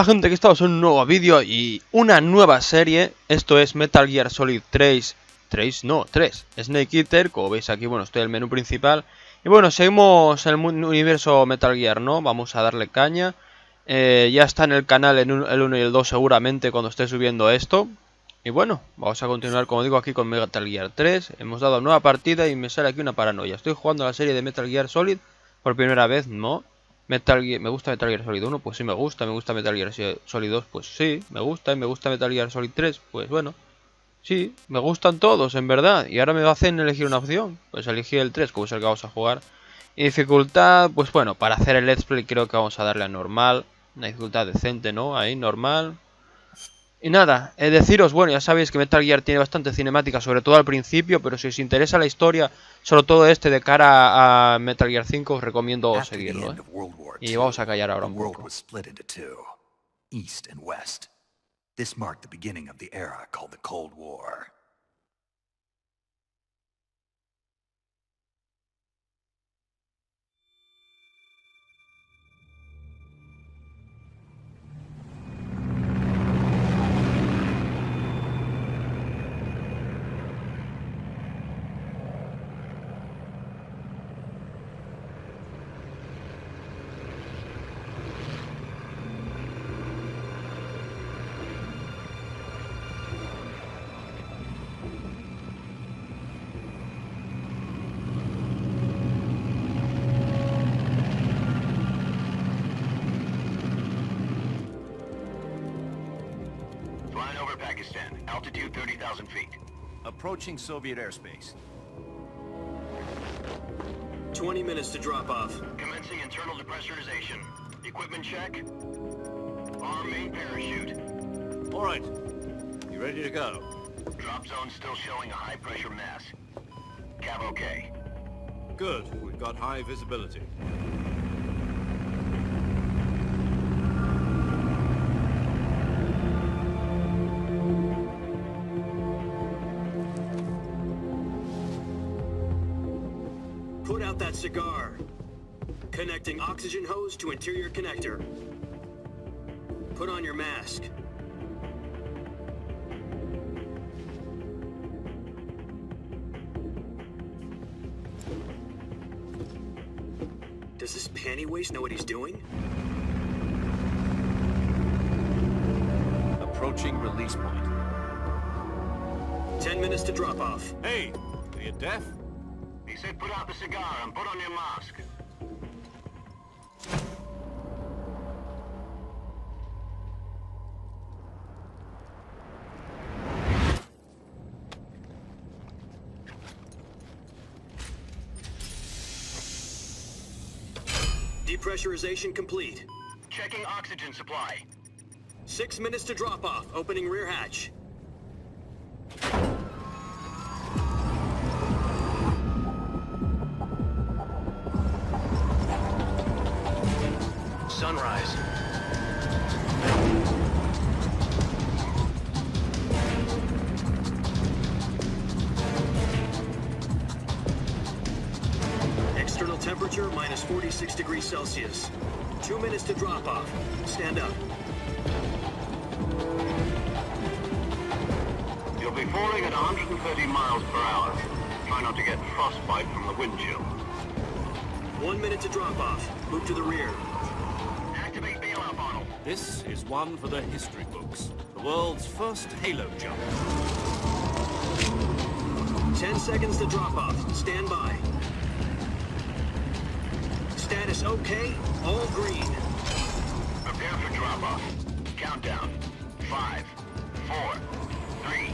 gente, que estamos en un nuevo vídeo y una nueva serie. Esto es Metal Gear Solid 3. 3, no, 3. Snake Eater, como veis aquí, bueno, estoy en el menú principal. Y bueno, seguimos en el universo Metal Gear, ¿no? Vamos a darle caña. Ya está en el canal el 1 y el 2 seguramente cuando esté subiendo esto. Y bueno, vamos a continuar, como digo, aquí con Metal Gear 3. Hemos dado nueva partida y me sale aquí una paranoia. Estoy jugando la serie de Metal Gear Solid por primera vez, ¿no? Metal Gear, ¿me gusta Metal Gear Solid 1? Pues sí me gusta Metal Gear Solid 2, pues sí, me gusta, y me gusta Metal Gear Solid 3, pues bueno, sí, me gustan todos, en verdad, y ahora me hacen elegir una opción, pues elegí el 3, como es el que vamos a jugar, y dificultad, pues bueno, para hacer el let's play creo que vamos a darle a normal, una dificultad decente, ¿no? Ahí, normal. Y nada, deciros, bueno, ya sabéis que Metal Gear tiene bastante cinemática, sobre todo al principio, pero si os interesa la historia, sobre todo de cara a Metal Gear 5, os recomiendo seguirlo, ¿eh? Y vamos a callar ahora un poco. East and West. This marked the beginning of the era called the Cold War. Flying over Pakistan, altitude 30,000 feet. Approaching Soviet airspace. 20 minutes to drop off. Commencing internal depressurization. Equipment check. Arm main parachute. All right. You ready to go? Drop zone still showing a high pressure mass. Cav okay. Good. We've got high visibility. Put out that cigar. Connecting oxygen hose to interior connector. Put on your mask. Does this panty waste know what he's doing? Approaching release point. 10 minutes to drop off. Hey, are you deaf? He said put out the cigar and put on your mask. Depressurization complete. Checking oxygen supply. 6 minutes to drop off. Opening rear hatch. Sunrise. External temperature minus 46 degrees Celsius. 2 minutes to drop off. Stand up. You'll be falling at 130 miles per hour. Try not to get frostbite from the wind chill. 1 minute to drop off. Move to the rear. Activate bailout model. This is one for the history books. The world's first halo jump. 10 seconds to drop off. Stand by. Status okay. All green. Prepare for drop-off. Countdown. 5, 4, 3,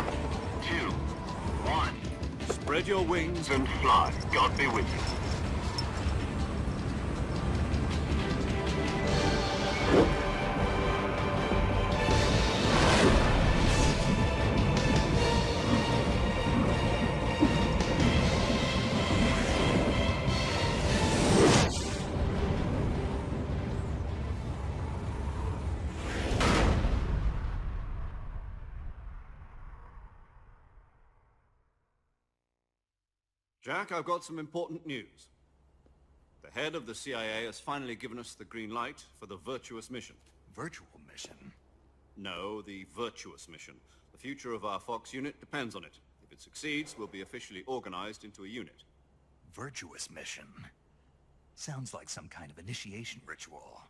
2, 1. Spread your wings And fly. God be with you. Jack, I've got some important news. The head of the CIA has finally given us the green light for the Virtuous Mission. Virtual Mission? No, the Virtuous Mission. The future of our Fox unit depends on it. If it succeeds, we'll be officially organized into a unit. Virtuous Mission? Sounds like some kind of initiation ritual.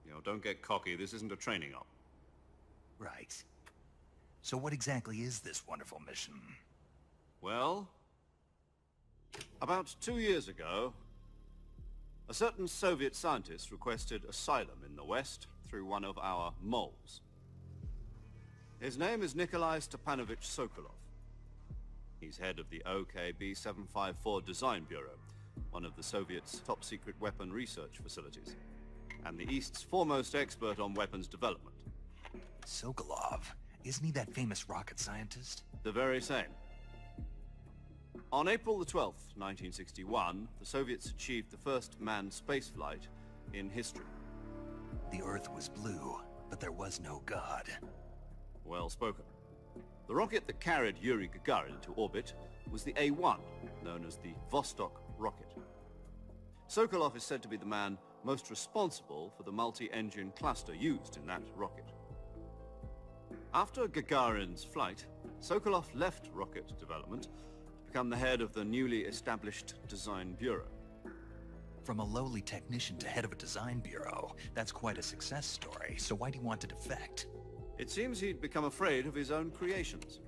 You know, don't get cocky. This isn't a training op. Right. So what exactly is this wonderful mission? Well, about 2 years ago, a certain Soviet scientist requested asylum in the West through one of our moles. His name is Nikolai Stepanovich Sokolov. He's head of the OKB 754 Design Bureau, one of the Soviets' top-secret weapon research facilities, and the East's foremost expert on weapons development. Sokolov? Isn't he that famous rocket scientist? The very same. On April the 12th, 1961, the Soviets achieved the first manned spaceflight in history. The Earth was blue, but there was no God. Well spoken. The rocket that carried Yuri Gagarin into orbit was the A-1, known as the Vostok rocket. Sokolov is said to be the man most responsible for the multi-engine cluster used in that rocket. After Gagarin's flight, Sokolov left rocket development to become the head of the newly established Design Bureau. From a lowly technician to head of a design bureau, that's quite a success story, so why do you want to defect? It seems he'd become afraid of his own creations.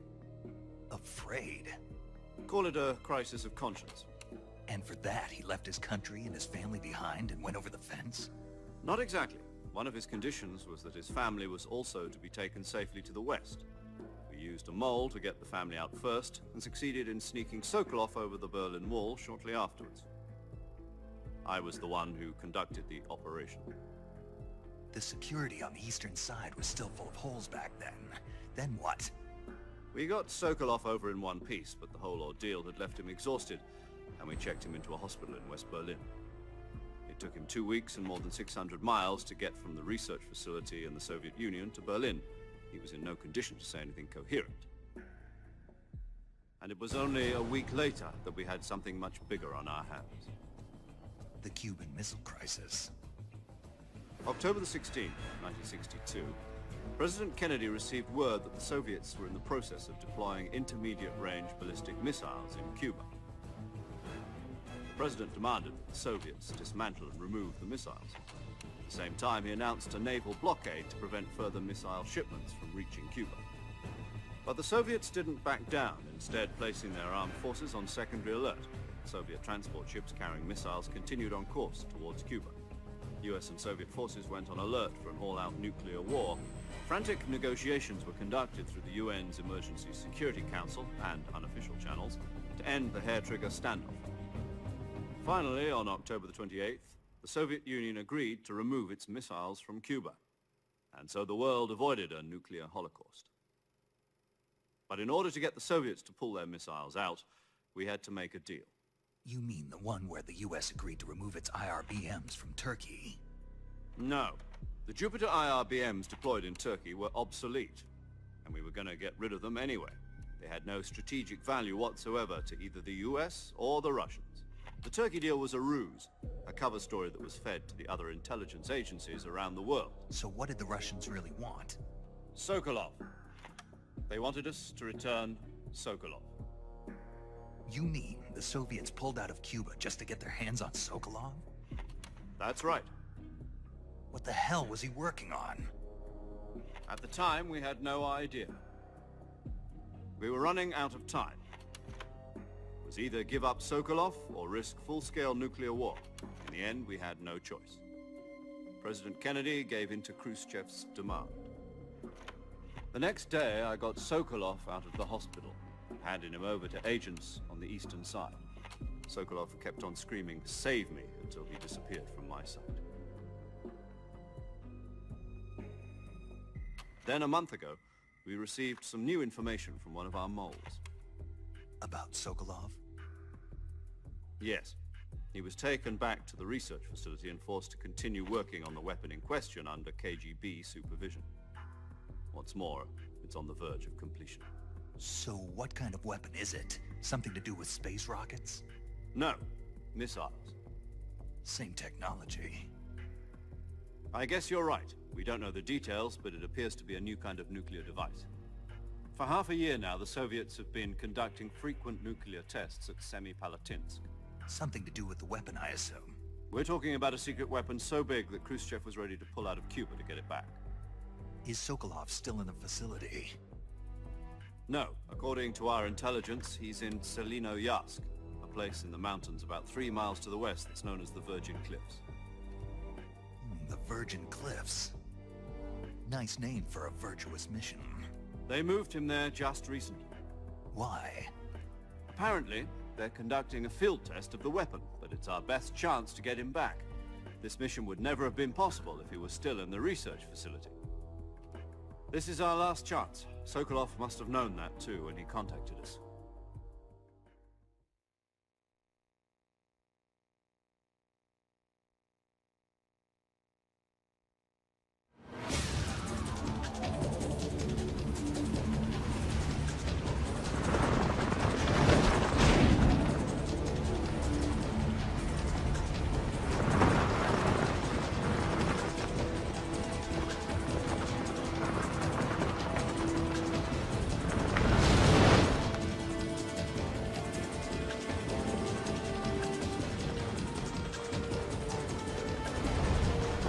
Afraid? Call it a crisis of conscience. And for that, he left his country and his family behind and went over the fence? Not exactly. One of his conditions was that his family was also to be taken safely to the West. We used a mole to get the family out first and succeeded in sneaking Sokolov over the Berlin Wall shortly afterwards. I was the one who conducted the operation. The security on the eastern side was still full of holes back then. Then what? We got Sokolov over in one piece, but the whole ordeal had left him exhausted, and we checked him into a hospital in West Berlin. It took him 2 weeks and more than 600 miles to get from the research facility in the Soviet Union to Berlin. He was in no condition to say anything coherent. And it was only a week later that we had something much bigger on our hands. The Cuban Missile Crisis. October the 16th, 1962, President Kennedy received word that the Soviets were in the process of deploying intermediate-range ballistic missiles in Cuba. The President demanded that the Soviets dismantle and remove the missiles. At the same time, he announced a naval blockade to prevent further missile shipments from reaching Cuba. But the Soviets didn't back down, instead placing their armed forces on secondary alert. Soviet transport ships carrying missiles continued on course towards Cuba. US and Soviet forces went on alert for an all-out nuclear war. Frantic negotiations were conducted through the UN's Emergency Security Council and unofficial channels to end the hair-trigger standoff. Finally, on October the 28th, the Soviet Union agreed to remove its missiles from Cuba, and so the world avoided a nuclear holocaust. But in order to get the Soviets to pull their missiles out, we had to make a deal. You mean the one where the US agreed to remove its IRBMs from Turkey? No. The Jupiter IRBMs deployed in Turkey were obsolete, and we were going to get rid of them anyway. They had no strategic value whatsoever to either the US or the Russians. The Turkey deal was a ruse, a cover story that was fed to the other intelligence agencies around the world. So what did the Russians really want? Sokolov. They wanted us to return Sokolov. You mean the Soviets pulled out of Cuba just to get their hands on Sokolov? That's right. What the hell was he working on? At the time, we had no idea. We were running out of time. It was either give up Sokolov or risk full-scale nuclear war. In the end, we had no choice. President Kennedy gave in to Khrushchev's demand. The next day, I got Sokolov out of the hospital, handing him over to agents on the eastern side. Sokolov kept on screaming, "Save me," until he disappeared from my sight. Then a month ago, we received some new information from one of our moles. About Sokolov? Yes. He was taken back to the research facility and forced to continue working on the weapon in question under KGB supervision. What's more, it's on the verge of completion. So what kind of weapon is it? Something to do with space rockets? No, missiles. Same technology. I guess you're right. We don't know the details, but it appears to be a new kind of nuclear device. For half a year now, the Soviets have been conducting frequent nuclear tests at Semipalatinsk. Something to do with the weapon, I assume. We're talking about a secret weapon so big that Khrushchev was ready to pull out of Cuba to get it back. Is Sokolov still in the facility? No. According to our intelligence, he's in Selino-Yarsk, a place in the mountains about 3 miles to the west that's known as the Virgin Cliffs. The Virgin Cliffs. Nice name for a virtuous mission. They moved him there just recently. Why? Apparently, they're conducting a field test of the weapon, but it's our best chance to get him back. This mission would never have been possible if he was still in the research facility. This is our last chance. Sokolov must have known that too when he contacted us.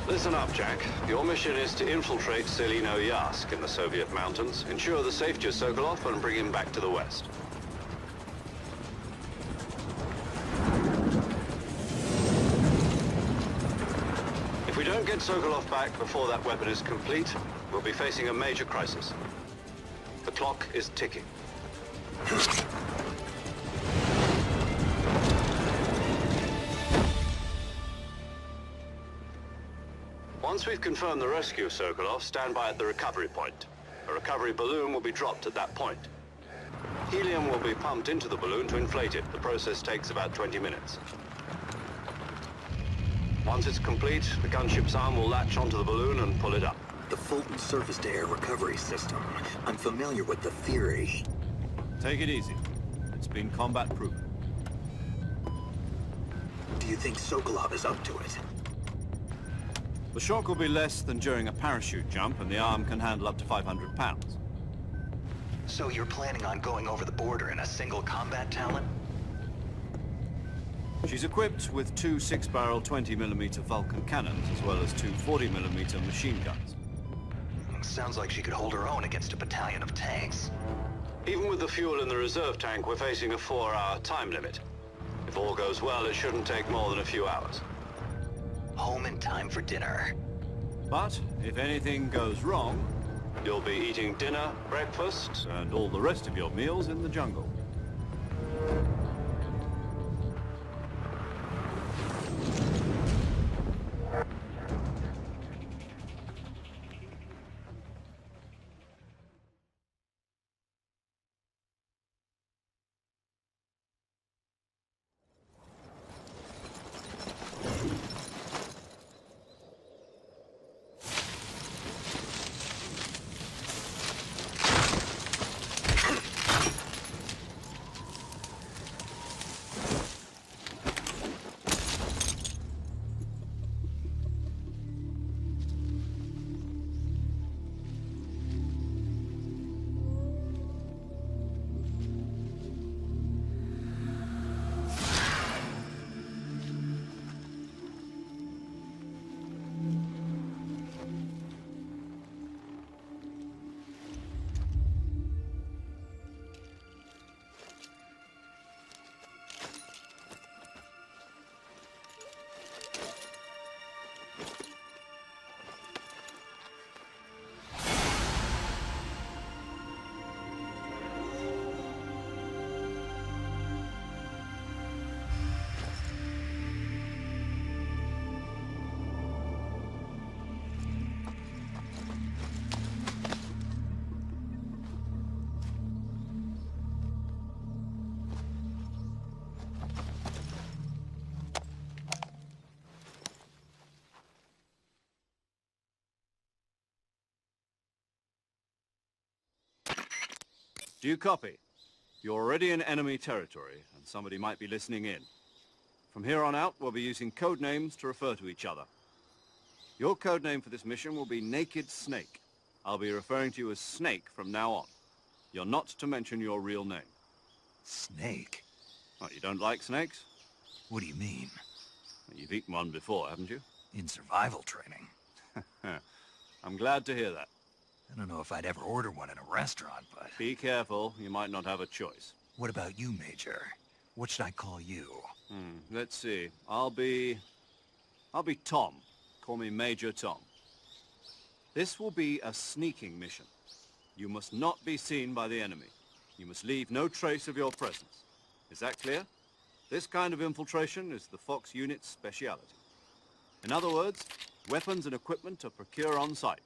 Listen up, Jack. Your mission is to infiltrate Selino-Yarsk in the Soviet mountains, ensure the safety of Sokolov, and bring him back to the West. If we don't get Sokolov back before that weapon is complete, we'll be facing a major crisis. The clock is ticking. Once we've confirmed the rescue of Sokolov, stand by at the recovery point. A recovery balloon will be dropped at that point. Helium will be pumped into the balloon to inflate it. The process takes about 20 minutes. Once it's complete, the gunship's arm will latch onto the balloon and pull it up. The Fulton surface-to-air recovery system. I'm familiar with the theory. Take it easy. It's been combat-proven. Do you think Sokolov is up to it? The shock will be less than during a parachute jump, and the arm can handle up to 500 pounds. So you're planning on going over the border in a single combat talent? She's equipped with 2 6-barrel 20mm Vulcan cannons, as well as 2 40mm machine guns. Sounds like she could hold her own against a battalion of tanks. Even with the fuel in the reserve tank, we're facing a 4-hour time limit. If all goes well, it shouldn't take more than a few hours. Home in time for dinner. But if anything goes wrong, you'll be eating dinner, breakfast, and all the rest of your meals in the jungle. Do you copy? You're already in enemy territory, and somebody might be listening in. From here on out, we'll be using code names to refer to each other. Your code name for this mission will be Naked Snake. I'll be referring to you as Snake from now on. You're not to mention your real name. Snake? Oh, you don't like snakes? What do you mean? You've eaten one before, haven't you? In survival training? I'm glad to hear that. I don't know if I'd ever order one in a restaurant, but... Be careful, you might not have a choice. What about you, Major? What should I call you? Let's see. I'll be Tom. Call me Major Tom. This will be a sneaking mission. You must not be seen by the enemy. You must leave no trace of your presence. Is that clear? This kind of infiltration is the Fox unit's speciality. In other words, weapons and equipment are procured on site.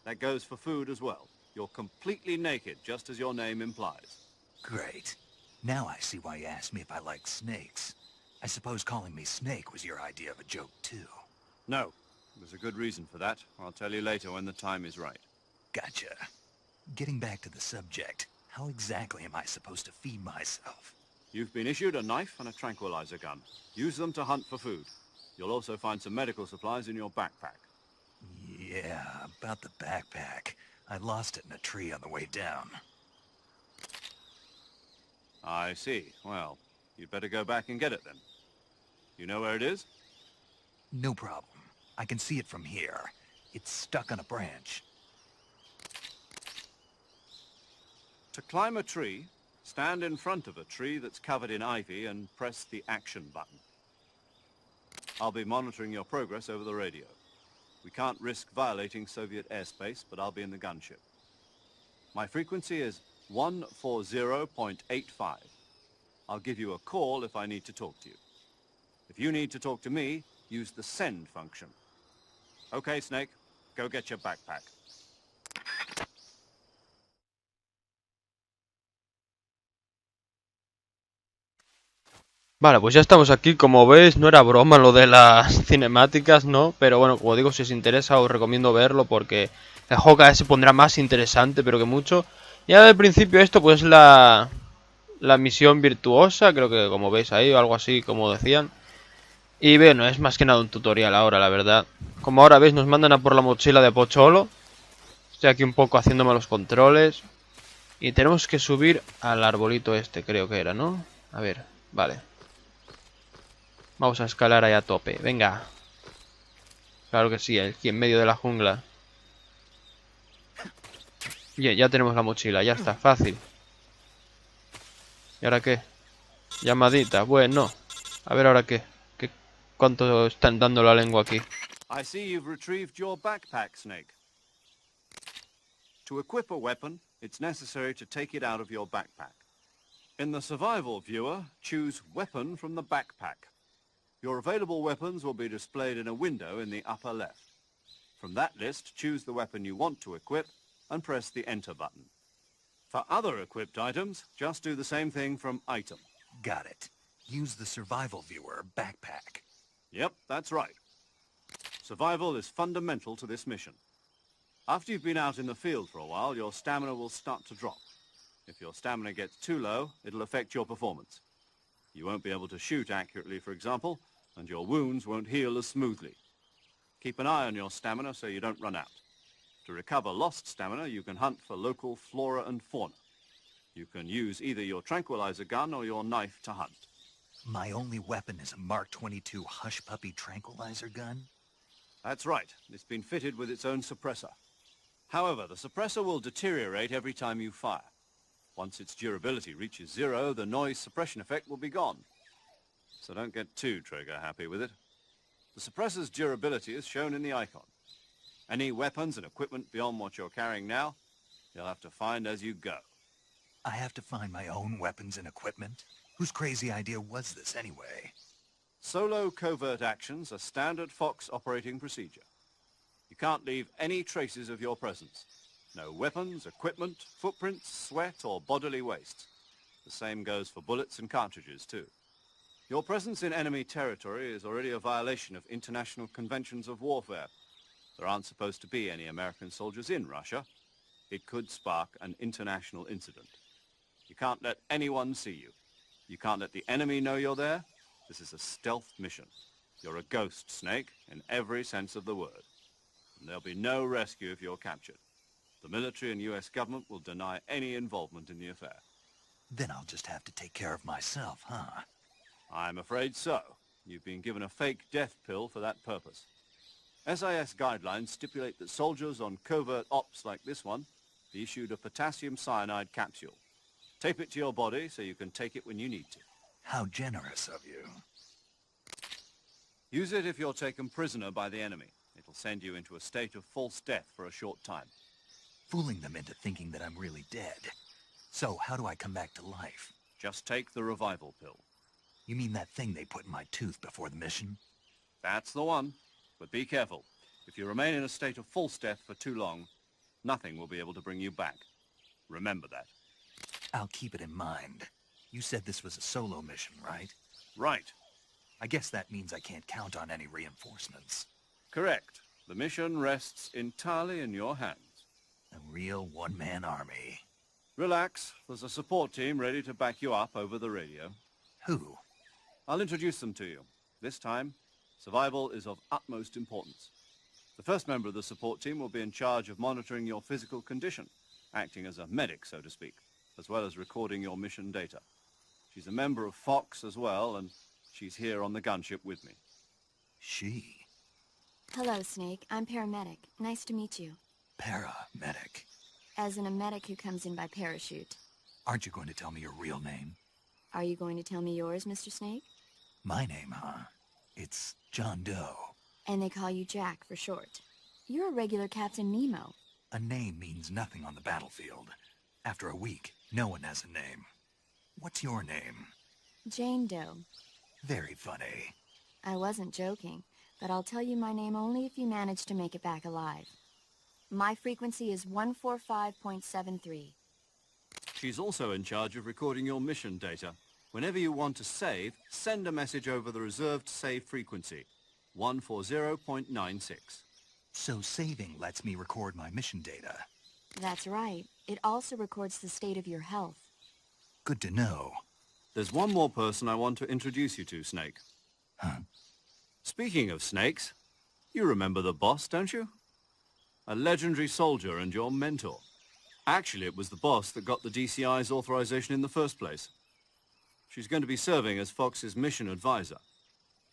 That goes for food as well. You're completely naked, just as your name implies. Great. Now I see why you asked me if I like snakes. I suppose calling me Snake was your idea of a joke, too. No. There's a good reason for that. I'll tell you later when the time is right. Gotcha. Getting back to the subject, how exactly am I supposed to feed myself? You've been issued a knife and a tranquilizer gun. Use them to hunt for food. You'll also find some medical supplies in your backpack. Yeah, about the backpack. I lost it in a tree on the way down. I see. Well, you'd better go back and get it then. You know where it is? No problem. I can see it from here. It's stuck on a branch. To climb a tree, stand in front of a tree that's covered in ivy and press the action button. I'll be monitoring your progress over the radio. We can't risk violating Soviet airspace, but I'll be in the gunship. My frequency is 140.85. I'll give you a call if I need to talk to you. If you need to talk to me, use the send function. Okay, Snake, go get your backpack. Vale, pues ya estamos aquí. Como veis, no era broma lo de las cinemáticas, ¿no? Pero bueno, como digo, si os interesa os recomiendo verlo porque el juego cada vez se pondrá más interesante, pero que mucho. Ya del principio esto pues la misión virtuosa, creo que como veis ahí o algo así como decían. Y bueno, es más que nada un tutorial ahora, la verdad. Como ahora veis, nos mandan a por la mochila de Pocholo. Estoy aquí un poco haciéndome los controles. Y tenemos que subir al arbolito este, creo que era, ¿no? A ver, vale. Vamos a escalar ahí a tope, venga. Claro que sí, aquí en medio de la jungla. Bien, ya tenemos la mochila, ya está, fácil. ¿Y ahora qué? Llamadita, bueno. A ver ahora qué. ¿Cuánto están dando la lengua aquí? I see you've retrieved your backpack, Snake. To equip a weapon, it's necessary to take it out of your backpack. In the survival viewer, choose Weapon from the backpack. Your available weapons will be displayed in a window in the upper left. From that list, choose the weapon you want to equip and press the Enter button. For other equipped items, just do the same thing from Item. Got it. Use the survival viewer backpack. Yep, that's right. Survival is fundamental to this mission. After you've been out in the field for a while, your stamina will start to drop. If your stamina gets too low, it'll affect your performance. You won't be able to shoot accurately, for example, and your wounds won't heal as smoothly. Keep an eye on your stamina so you don't run out. To recover lost stamina, you can hunt for local flora and fauna. You can use either your tranquilizer gun or your knife to hunt. My only weapon is a Mark 22 Hush Puppy tranquilizer gun? That's right. It's been fitted with its own suppressor. However, the suppressor will deteriorate every time you fire. Once its durability reaches 0, the noise suppression effect will be gone. So don't get too trigger happy with it. The suppressor's durability is shown in the icon. Any weapons and equipment beyond what you're carrying now, you'll have to find as you go. I have to find my own weapons and equipment? Whose crazy idea was this anyway? Solo covert actions are standard Fox operating procedure. You can't leave any traces of your presence. No weapons, equipment, footprints, sweat, or bodily waste. The same goes for bullets and cartridges, too. Your presence in enemy territory is already a violation of international conventions of warfare. There aren't supposed to be any American soldiers in Russia. It could spark an international incident. You can't let anyone see you. You can't let the enemy know you're there. This is a stealth mission. You're a ghost, Snake, in every sense of the word. and there'll be no rescue if you're captured. The military and US government will deny any involvement in the affair. Then I'll just have to take care of myself, huh? I'm afraid so. You've been given a fake death pill for that purpose. SIS guidelines stipulate that soldiers on covert ops like this one be issued a potassium cyanide capsule. Tape it to your body so you can take it when you need to. How generous of you. Use it if you're taken prisoner by the enemy. It'll send you into a state of false death for a short time. Fooling them into thinking that I'm really dead. So, how do I come back to life? Just take the revival pill. You mean that thing they put in my tooth before the mission? That's the one. But be careful. If you remain in a state of false death for too long, nothing will be able to bring you back. Remember that. I'll keep it in mind. You said this was a solo mission, right? Right. I guess that means I can't count on any reinforcements. Correct. The mission rests entirely in your hands. A real one-man army. Relax. There's a support team ready to back you up over the radio. Who? I'll introduce them to you. This time, survival is of utmost importance. The first member of the support team will be in charge of monitoring your physical condition, acting as a medic, so to speak, as well as recording your mission data. She's a member of Fox as well, and she's here on the gunship with me. She? Hello, Snake. I'm paramedic. Nice to meet you. Paramedic. As in a medic who comes in by parachute. Aren't you going to tell me your real name? Are you going to tell me yours, Mr. Snake? My name, huh? It's John Doe. And they call you Jack for short. You're a regular Captain Nemo. A name means nothing on the battlefield. After a week, no one has a name. What's your name? Jane Doe. Very funny. I wasn't joking, but I'll tell you my name only if you manage to make it back alive. My frequency is 145.73. She's also in charge of recording your mission data. Whenever you want to save, send a message over the reserved save frequency, 140.96. So saving lets me record my mission data. That's right. It also records the state of your health. Good to know. There's one more person I want to introduce you to, Snake. Huh? Speaking of snakes, you remember the boss, don't you? A legendary soldier and your mentor. Actually, it was the boss that got the DCI's authorization in the first place. She's going to be serving as Fox's mission advisor.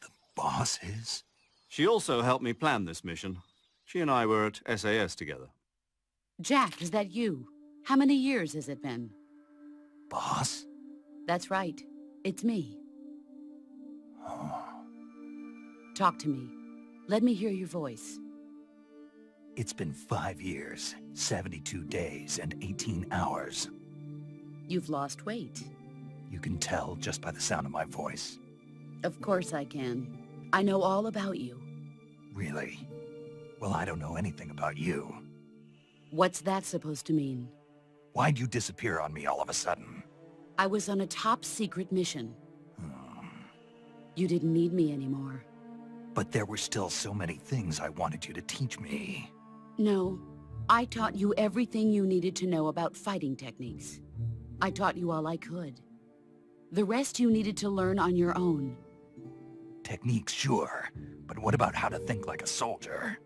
The boss is? She also helped me plan this mission. She and I were at SAS together. Jack, is that you? How many years has it been? Boss? That's right. It's me. Oh. Talk to me. Let me hear your voice. It's been 5 years, 72 days, and 18 hours. You've lost weight. You can tell just by the sound of my voice. Of course I can. I know all about you. Really? Well, I don't know anything about you. What's that supposed to mean? Why'd you disappear on me all of a sudden? I was on a top-secret mission. Hmm. You didn't need me anymore. But there were still so many things I wanted you to teach me. No, I taught you everything you needed to know about fighting techniques. I taught you all I could. The rest you needed to learn on your own. Techniques, sure. But what about how to think like a soldier?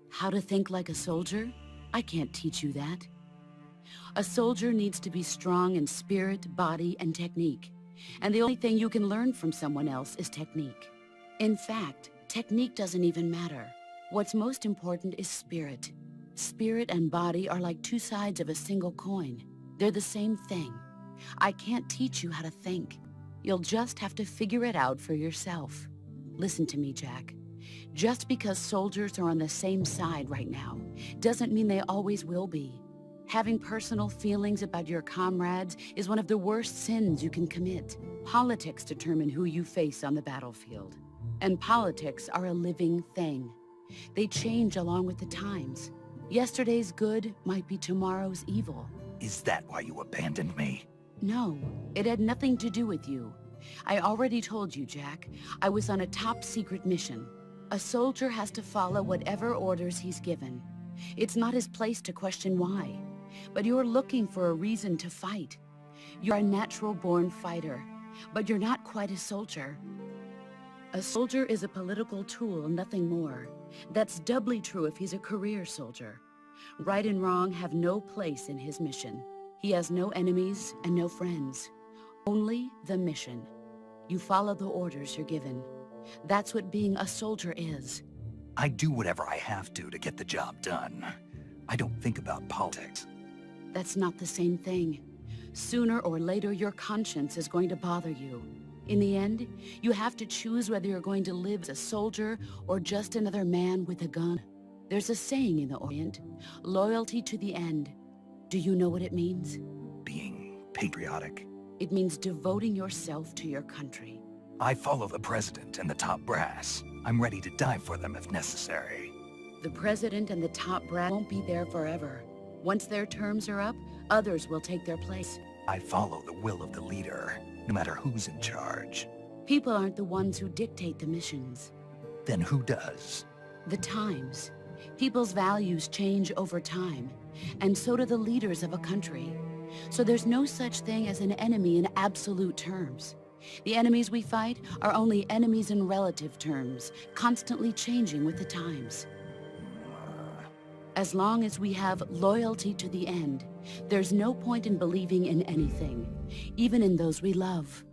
How to think like a soldier? I can't teach you that. A soldier needs to be strong in spirit, body, and technique. And the only thing you can learn from someone else is technique. In fact, technique doesn't even matter. What's most important is spirit. Spirit and body are like two sides of a single coin. They're the same thing. I can't teach you how to think. You'll just have to figure it out for yourself. Listen to me, Jack. Just because soldiers are on the same side right now doesn't mean they always will be. Having personal feelings about your comrades is one of the worst sins you can commit. Politics determine who you face on the battlefield. And politics are a living thing. They change along with the times. Yesterday's good might be tomorrow's evil. Is that why you abandoned me? No, it had nothing to do with you. I already told you, Jack. I was on a top-secret mission. A soldier has to follow whatever orders he's given. It's not his place to question why. But you're looking for a reason to fight. You're a natural-born fighter, but you're not quite a soldier. A soldier is a political tool, nothing more. That's doubly true if he's a career soldier. Right and wrong have no place in his mission. He has no enemies and no friends. Only the mission. You follow the orders you're given. That's what being a soldier is. I do whatever I have to get the job done. I don't think about politics. That's not the same thing. Sooner or later, your conscience is going to bother you. In the end, you have to choose whether you're going to live as a soldier or just another man with a gun. There's a saying in the Orient, loyalty to the end. Do you know what it means? Being patriotic. It means devoting yourself to your country. I follow the president and the top brass. I'm ready to die for them if necessary. The president and the top brass won't be there forever. Once their terms are up, others will take their place. I follow the will of the leader, no matter who's in charge. People aren't the ones who dictate the missions. Then who does? The times. People's values change over time, and so do the leaders of a country. So there's no such thing as an enemy in absolute terms. The enemies we fight are only enemies in relative terms, constantly changing with the times. As long as we have loyalty to the end, there's no point in believing in anything, even in those we love.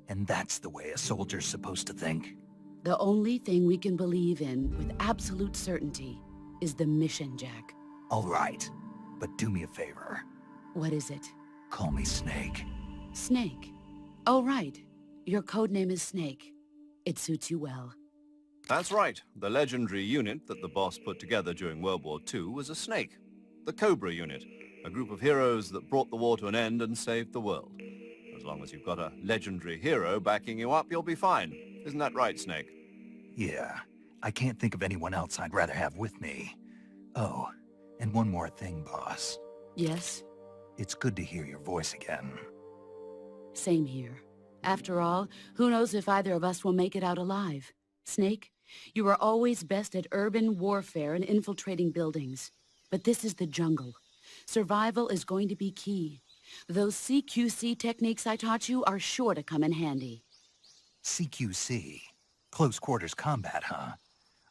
And that's the way a soldier's supposed to think? The only thing we can believe in with absolute certainty is the mission, Jack. All right, but do me a favor. What is it? Call me Snake. Snake? Oh, right. Your codename is Snake. It suits you well. That's right. The legendary unit that the boss put together during World War II was a snake. The Cobra unit, a group of heroes that brought the war to an end and saved the world. As long as you've got a legendary hero backing you up, you'll be fine. Isn't that right, Snake? Yeah, I can't think of anyone else I'd rather have with me. Oh, and one more thing, boss. Yes? It's good to hear your voice again. Same here. After all, who knows if either of us will make it out alive? Snake, you are always best at urban warfare and infiltrating buildings. But this is the jungle. Survival is going to be key. Those CQC techniques I taught you are sure to come in handy. CQC? Close quarters combat, huh?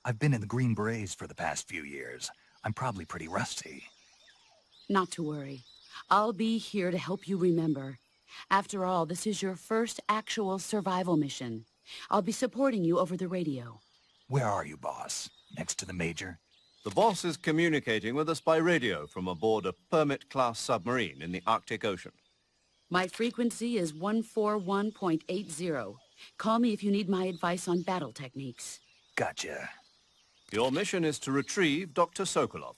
I've been in the Green Berets for the past few years. I'm probably pretty rusty. Not to worry. I'll be here to help you remember. After all, this is your first actual survival mission. I'll be supporting you over the radio. Where are you, boss? Next to the Major? The boss is communicating with us by radio from aboard a Permit-class submarine in the Arctic Ocean. My frequency is 141.80. Call me if you need my advice on battle techniques. Gotcha. Your mission is to retrieve Dr. Sokolov.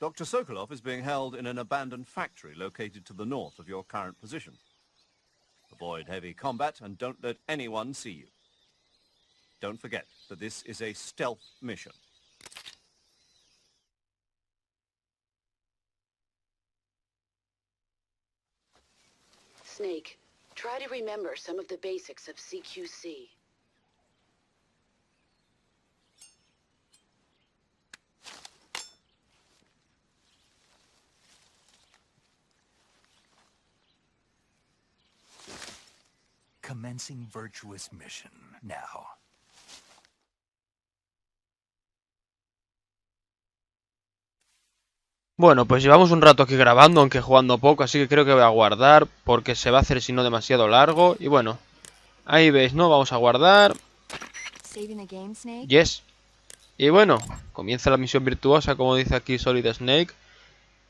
Dr. Sokolov is being held in an abandoned factory located to the north of your current position. Avoid heavy combat and don't let anyone see you. Don't forget that this is a stealth mission. Snake, try to remember some of the basics of CQC. Commencing Virtuous Mission now. Bueno, pues llevamos un rato aquí grabando, aunque jugando poco, así que creo que voy a guardar, porque se va a hacer si no demasiado largo. Y bueno, ahí veis, ¿no? Vamos a guardar. Yes. Y bueno, comienza la misión virtuosa, como dice aquí Solid Snake.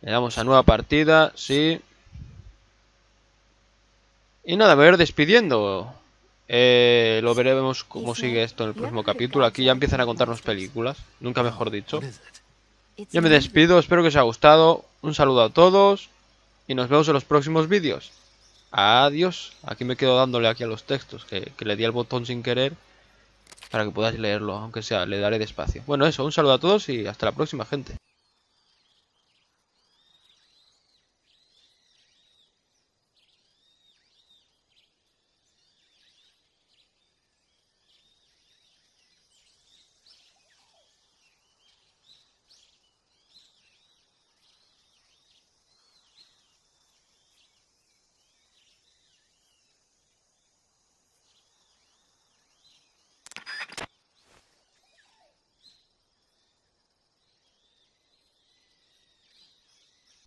Le damos a nueva partida, sí. Y nada, me voy a ir despidiendo. Lo veremos cómo sigue esto en el próximo capítulo. Aquí ya empiezan a contarnos películas, nunca mejor dicho. Yo me despido, espero que os haya gustado. Un saludo a todos y nos vemos en los próximos vídeos. Adiós. Aquí me quedo dándole aquí a los textos, que le di al botón sin querer, para que podáis leerlo, aunque sea, le daré despacio. Bueno, eso, un saludo a todos y hasta la próxima, gente.